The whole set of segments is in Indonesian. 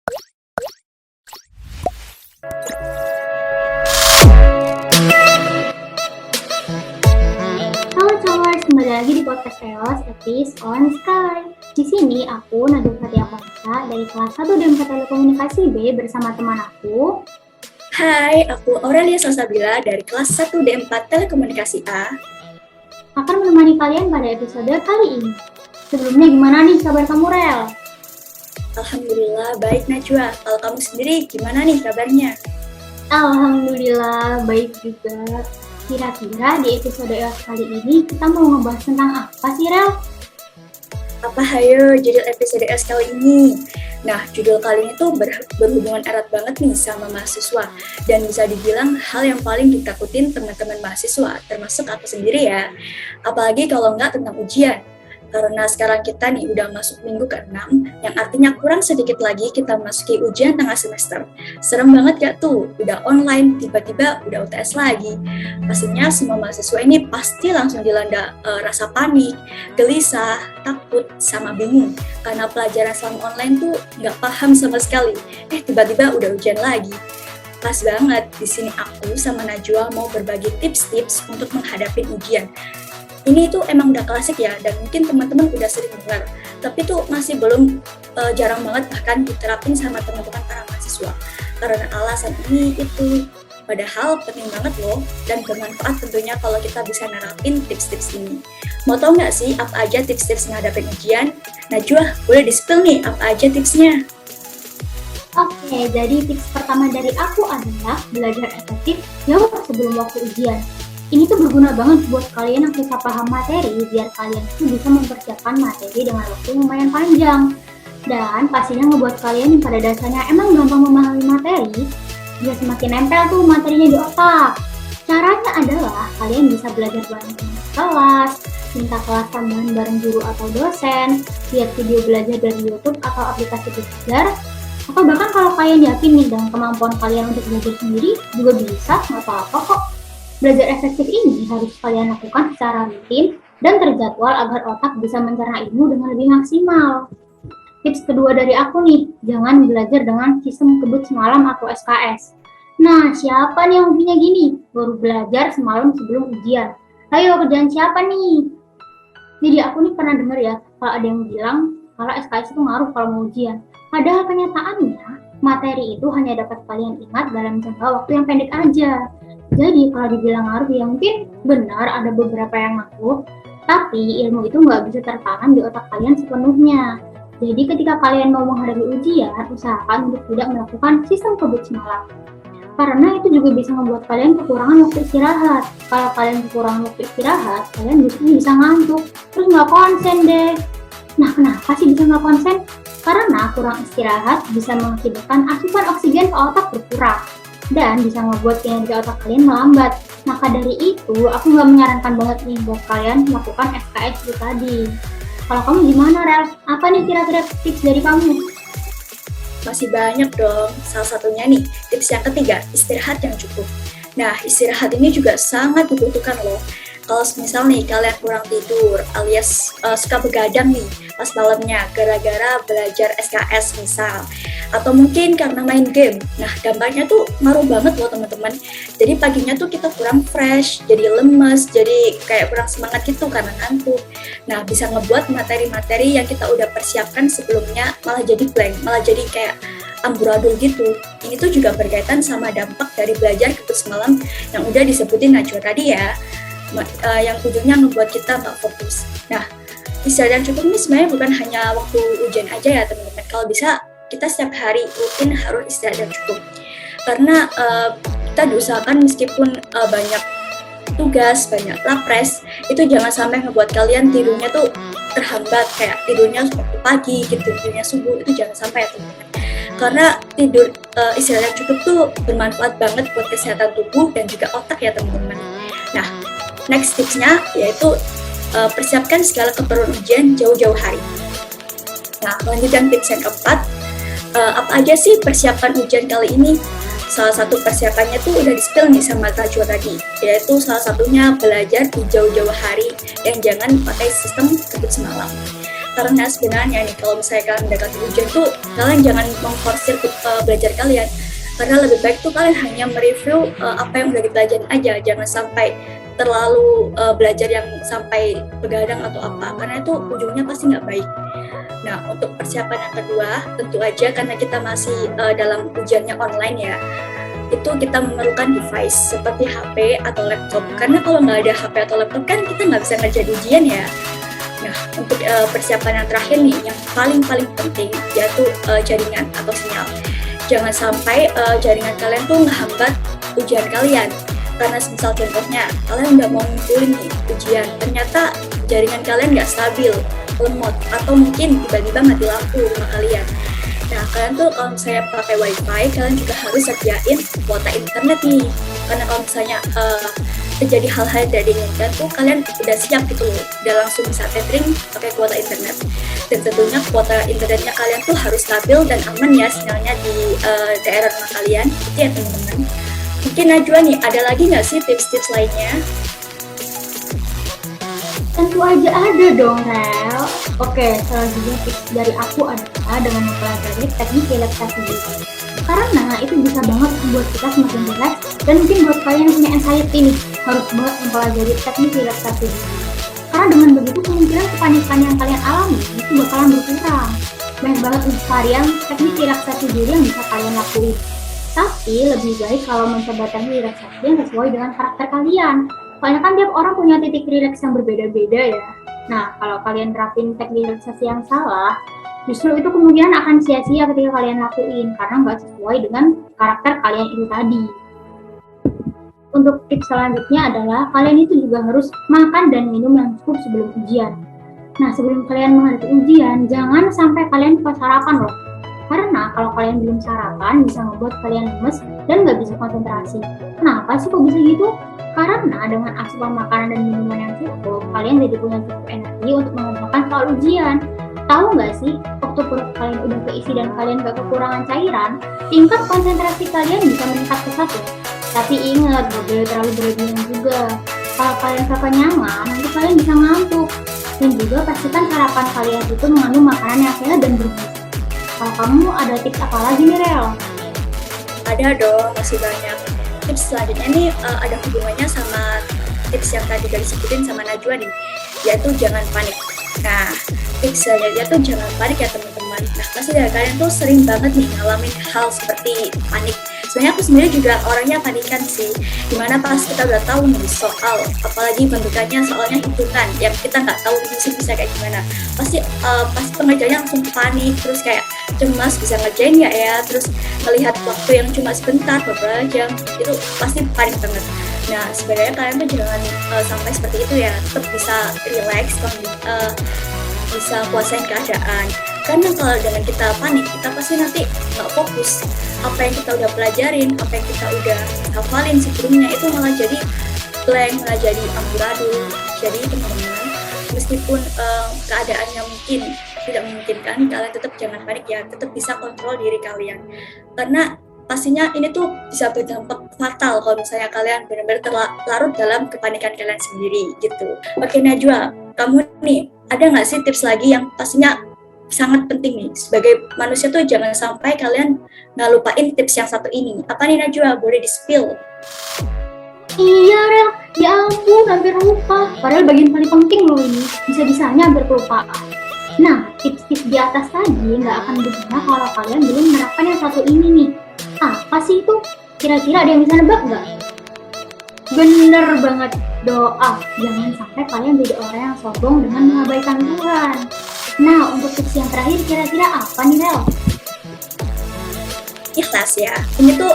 Halo Cowers, kembali lagi di podcast EOS Episode on Sky. Di sini aku Najwa Fatia Ponsa dari kelas 1 D4 Telekomunikasi B bersama teman aku. Hai, aku Aurelia Salsabila dari kelas 1 D4 Telekomunikasi A. Akan menemani kalian pada episode kali ini. Sebelumnya gimana nih kabar kamu, Rel? Alhamdulillah baik Najwa. Kalau kamu sendiri gimana nih kabarnya? Alhamdulillah baik juga. Kira-kira di episode EOS kali ini kita mau ngebahas tentang apa sih, Rel? Apa hayo judul episode S kali ini? Nah, judul kali ini tuh berhubungan erat banget nih sama mahasiswa dan bisa dibilang hal yang paling ditakutin teman-teman mahasiswa, termasuk aku sendiri ya. Apalagi kalau nggak tentang ujian. Karena sekarang kita nih udah masuk minggu ke-6, yang artinya kurang sedikit lagi kita masuki ujian tengah semester. Serem banget gak tuh? Udah online, tiba-tiba udah UTS lagi. Pastinya semua mahasiswa ini pasti langsung dilanda rasa panik, gelisah, takut, sama bingung. Karena pelajaran selama online tuh nggak paham sama sekali. Tiba-tiba udah ujian lagi. Pas banget, di sini aku sama Najwa mau berbagi tips-tips untuk menghadapi ujian. Ini tuh emang udah klasik ya, dan mungkin teman-teman udah sering dengar. Tapi tuh masih belum jarang banget bahkan diterapin sama teman-teman para mahasiswa. Karena alasan ini itu. Padahal penting banget loh, dan bermanfaat tentunya kalau kita bisa nerapin tips-tips ini. Mau tau nggak sih apa aja tips-tips menghadapi ujian? Najwa, boleh di-spill nih apa aja tipsnya? Oke, jadi tips pertama dari aku adalah belajar efektif jauh sebelum waktu ujian. Ini tuh berguna banget buat kalian yang susah paham materi, biar kalian tuh bisa mempersiapkan materi dengan waktu yang lumayan panjang. Dan pastinya ngebuat kalian yang pada dasarnya emang gampang memahami materi, bisa semakin nempel tuh materinya di otak. Caranya adalah kalian bisa belajar bareng teman kelas, minta kelas tambahan bareng guru atau dosen, lihat video belajar dari YouTube atau aplikasi belajar, atau bahkan kalau kalian yakin nih dengan kemampuan kalian untuk belajar sendiri, juga bisa, nggak apa-apa kok. Belajar efektif ini harus kalian lakukan secara rutin dan terjadwal agar otak bisa mencerna ilmu dengan lebih maksimal. Tips kedua dari aku nih, jangan belajar dengan sistem kebut semalam atau SKS. Nah, siapa nih yang punya gini? Baru belajar semalam sebelum ujian. Ayo, kerjaan siapa nih? Jadi aku nih pernah dengar ya, kalau ada yang bilang kalau SKS itu ngaruh kalau mau ujian. Padahal kenyataannya, materi itu hanya dapat kalian ingat dalam jangka waktu yang pendek aja. Jadi kalau dibilang ngaruh ya mungkin benar ada beberapa yang ngaruh, tapi ilmu itu nggak bisa tertanam di otak kalian sepenuhnya. Jadi ketika kalian mau menghadapi ujian, usahakan untuk tidak melakukan sistem kebut semalam. Karena itu juga bisa membuat kalian kekurangan waktu istirahat. Kalau kalian kekurangan waktu istirahat, kalian bisa ngantuk, terus nggak konsen deh. Nah, kenapa sih bisa nggak konsen? Karena kurang istirahat bisa mengakibatkan asupan oksigen ke otak berkurang dan bisa membuat kinerja otak kalian melambat. Maka dari itu, aku nggak menyarankan banget nih buat kalian melakukan SKS itu tadi. Kalau kamu gimana, Rel? Apa nih kira-kira tips dari kamu? Masih banyak dong. Salah satunya nih, tips yang ketiga, istirahat yang cukup. Nah, istirahat ini juga sangat dibutuhkan loh. Kalau misal nih kalian kurang tidur alias suka begadang nih pas malamnya gara-gara belajar SKS misal, atau mungkin karena main game. Nah, dampaknya tuh ngaruh banget loh teman-teman. Jadi paginya tuh kita kurang fresh, jadi lemes, jadi kayak kurang semangat gitu karena ngantuk. Nah, bisa ngebuat materi-materi yang kita udah persiapkan sebelumnya malah jadi blank, malah jadi kayak amburadul gitu. Ini tuh juga berkaitan sama dampak dari belajar kebut semalam yang udah disebutin Najwa tadi ya. Yang ujungnya membuat kita nggak fokus. Nah, istirahat yang cukup ini sebenarnya bukan hanya waktu ujian aja ya teman-teman. Kalau bisa kita setiap hari rutin harus istirahat yang cukup. Karena kita diusahakan meskipun banyak tugas, banyak lapres, itu jangan sampai ngebuat kalian tidurnya tuh terhambat, kayak tidurnya waktu pagi gitu, tidurnya subuh, itu jangan sampai ya teman-teman. Karena tidur istirahat yang cukup tuh bermanfaat banget buat kesehatan tubuh dan juga otak ya teman-teman. Nah, next tipsnya yaitu persiapkan segala keperluan ujian jauh-jauh hari. Nah, lanjutkan tips yang keempat, apa aja sih persiapan ujian kali ini? Salah satu persiapannya tuh udah di-spill nih sama Najwa tadi, yaitu salah satunya belajar di jauh-jauh hari dan jangan pakai sistem kebut semalam. Karena sebenarnya nih kalau misalnya kalian mendekati ujian tuh kalian jangan mengforsir belajar kalian, karena lebih baik tuh kalian hanya mereview apa yang udah dipelajarin aja, jangan sampai terlalu belajar yang sampai begadang atau apa, karena itu ujungnya pasti nggak baik. Nah, untuk persiapan yang kedua, tentu aja karena kita masih dalam ujiannya online ya, itu kita memerlukan device seperti HP atau laptop. Karena kalau nggak ada HP atau laptop kan kita nggak bisa ngerjain ujian ya. Nah, untuk persiapan yang terakhir nih, yang paling penting yaitu jaringan atau sinyal. Jangan sampai jaringan kalian tuh ngehambat ujian kalian. Karena misal contohnya, kalian udah mau ngumpulin nih ujian, ternyata jaringan kalian nggak stabil, lemot, atau mungkin tiba-tiba mati lampu rumah kalian. Nah, kalian tuh kalau misalnya pakai wifi, kalian juga harus sediain kuota internet nih. Karena kalau misalnya terjadi hal-hal yang tidak diinginkan tuh, kalian udah siap gitu loh, udah langsung bisa tethering pakai kuota internet. Dan tentunya kuota internetnya kalian tuh harus stabil dan aman ya sinyalnya di daerah rumah kalian. Itu ya teman-teman. Mungkin Najwa nih, ada lagi nggak sih tips-tips lainnya? Tentu aja ada dong, Rel. Oke, selanjutnya tips dari aku adalah dengan mempelajari teknik relaksasi diri. Karena itu bisa banget membuat kita semakin rileks, dan mungkin buat kalian yang punya anxiety nih, harus banget mempelajari teknik relaksasi diri. Karena dengan begitu kemungkinan kepanikan yang kalian alami itu bakalan berkurang. Banyak banget nih varian teknik relaksasi diri yang bisa kalian lakuin. Tapi lebih baik kalau mencoba teknik relaksasi yang sesuai dengan karakter kalian. Soalnya kan tiap orang punya titik rileks yang berbeda-beda ya. Nah, kalau kalian terapin teknik relaksasi yang salah, justru itu kemungkinan akan sia-sia ketika kalian lakuin karena nggak sesuai dengan karakter kalian itu tadi. Untuk tips selanjutnya adalah kalian itu juga harus makan dan minum yang cukup sebelum ujian. Nah, sebelum kalian menghadapi ujian, jangan sampai kalian lupa sarapan loh. Karena kalau kalian belum sarapan, bisa membuat kalian lemes dan nggak bisa konsentrasi. Kenapa sih kok bisa gitu? Karena dengan asupan makanan dan minuman yang cukup, kalian jadi punya cukup energi untuk mengerjakan soal ujian. Tahu nggak sih, waktu perut kalian udah keisi dan kalian nggak kekurangan cairan, tingkat konsentrasi kalian bisa meningkat pesat loh. Tapi ingat, nggak boleh terlalu berlebihan juga. Kalau kalian sarapan nyaman, nanti kalian bisa ngantuk. Dan juga pastikan sarapan kalian itu mengandung makanan yang sehat dan bergizi. Kalau kamu ada tips apa lagi nih, Rel? Ada dong, masih banyak. Tips selanjutnya nih ada hubungannya sama tips yang tadi udah disebutin sama Najwa nih, yaitu jangan panik. Nah, tips selanjutnya tuh jangan panik ya teman-teman. Nah, pasti dari kalian tuh sering banget nih ngalamin hal seperti panik. Sebenarnya aku sendiri juga orangnya panikan sih, dimana pas kita udah tahu nih soal, apalagi bentukannya soalnya hitungan yang kita nggak tahu bisa kayak gimana, pasti pengerjaannya langsung panik, terus kayak cemas bisa ngerjain nggak ya, terus melihat waktu yang cuma sebentar beberapa jam, itu pasti panik banget. Nah, sebenarnya kalian tuh jangan sampai seperti itu ya, tetap bisa relax, bisa kuasain keadaan. Karena kalau dengan kita panik, kita pasti nanti nggak fokus. Apa yang kita udah pelajarin, apa yang kita udah hafalin sebelumnya, itu malah jadi blank, malah jadi amburadul. Jadi teman-teman, meskipun keadaannya mungkin tidak memungkinkan, kalian tetap jangan panik ya, tetap bisa kontrol diri kalian. Karena pastinya ini tuh bisa berdampak fatal kalau misalnya kalian benar-benar larut dalam kepanikan kalian sendiri gitu. Oke Najwa, kamu nih ada nggak sih tips lagi yang pastinya sangat penting nih sebagai manusia tuh jangan sampai kalian nggak lupain tips yang satu ini. Apa nih Najwa, boleh di-spill? Iya, Rel. Ya ampun, hampir lupa. Padahal bagian paling penting loh ini. Bisa-bisanya hampir kelupaan. Nah, tips-tips di atas tadi nggak akan berguna kalau kalian belum menerapkan yang satu ini nih. Apa sih itu? Kira-kira ada yang bisa nebak nggak? Bener banget, doa. Jangan sampai kalian jadi orang yang sombong dengan mengabaikan Tuhan. Nah, untuk tips yang terakhir kira-kira apa nih, Rel? Ikhlas ya. Ini tuh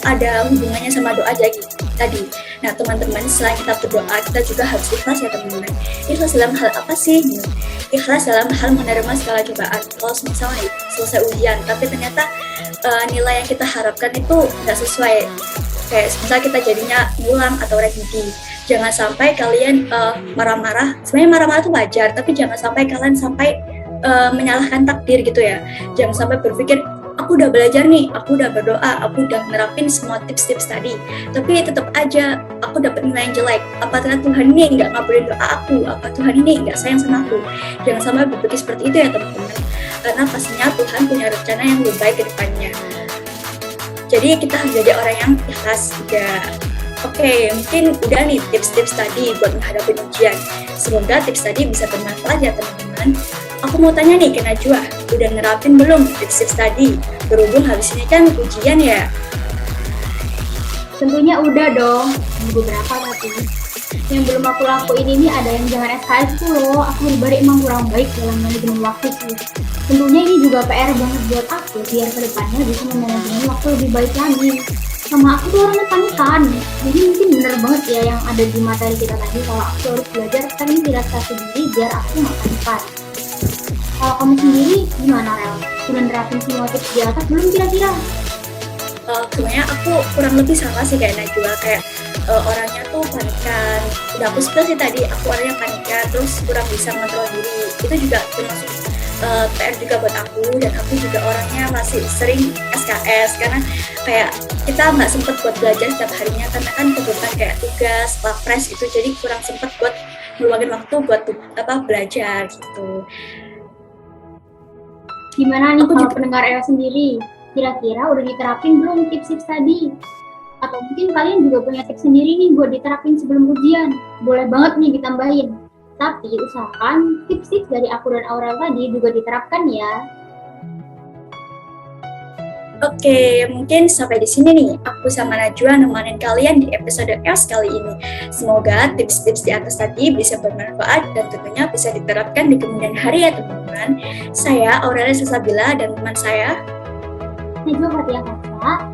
ada hubungannya sama doa aja gitu tadi. Nah teman-teman, selain kita berdoa, kita juga harus ikhlas ya teman-teman. Ikhlas dalam hal apa sih? Ikhlas dalam hal menerima segala cobaan. Kalau misalnya selesai ujian, tapi ternyata nilai yang kita harapkan itu nggak sesuai. Kayak misalnya kita jadinya ngulang atau revisi. Jangan sampai kalian marah-marah. Sebenarnya marah-marah itu wajar, tapi jangan sampai kalian sampai menyalahkan takdir gitu ya. Jangan sampai berpikir aku udah belajar nih, aku udah berdoa, aku udah nerapin semua tips-tips tadi, tapi tetap aja aku dapat nilai yang jelek. Apa ternyata Tuhan ini nggak ngabulin doa aku? Apa Tuhan ini nggak sayang sama aku? Jangan sampai berpikir seperti itu ya teman-teman, karena pastinya Tuhan punya rencana yang lebih baik ke depannya. Jadi kita harus jadi orang yang ikhlas juga. Oke, mungkin udah nih tips-tips tadi buat menghadapi ujian. Semoga tips tadi bisa bermanfaat ya teman-teman. Aku mau tanya nih ke Najwa, udah nerapin belum tips-tips tadi? Berhubung habis ini kan ujian ya. Tentunya udah dong, beberapa tapi yang belum aku lakuin ini ada yang jangan SKS itu loh. Aku pribadi emang kurang baik dalam manajemen waktu sih. Tentunya ini juga PR banget buat aku biar kedepannya bisa memanajemen waktu lebih baik lagi. Sama aku tuh orangnya panikan, jadi mungkin bener banget ya yang ada di materi kita tadi kalau aku harus belajar tapi tidak sendiri biar aku nggak panikan. Kalau kamu sendiri gimana Rel? Udah nerapin semua tips di atas belum kira-kira? Sebenarnya aku kurang lebih sama sih kayak Najwa, kayak orangnya tuh panikan. Udah aku sebel sih tadi, aku orangnya panikan, terus kurang bisa mengontrol diri. Itu juga termasuk PR juga buat aku, dan aku juga orangnya masih sering SKS karena kayak kita nggak sempet buat belajar setiap harinya karena kan kebetulan kayak tugas, papres gitu, jadi kurang sempet buat meluangin waktu buat belajar gitu. Gimana nih Aku kalau juga- pendengar Ella sendiri? Kira-kira udah diterapin belum tips-tips tadi? Atau mungkin kalian juga punya tips sendiri nih buat diterapin sebelum ujian? Boleh banget nih ditambahin. Tapi usahakan tips-tips dari aku dan Aurel tadi juga diterapkan ya. Oke, mungkin sampai di sini nih aku sama Najwa nemenin kalian di episode EOS kali ini. Semoga tips-tips di atas tadi bisa bermanfaat dan tentunya bisa diterapkan di kemudian hari ya teman-teman. Saya Aurelia Sasabila dan teman saya Najwa Fatia Kasa.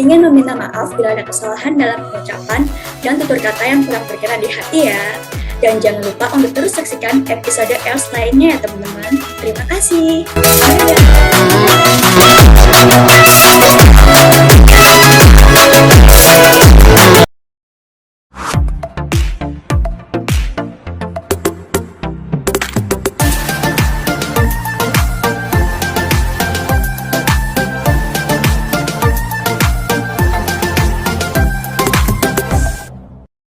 ingin meminta maaf bila ada kesalahan dalam pengucapan dan tutur kata yang kurang berkenan di hati ya. Dan jangan lupa untuk terus saksikan episode EOS lainnya ya teman-teman. Terima kasih. Dadah.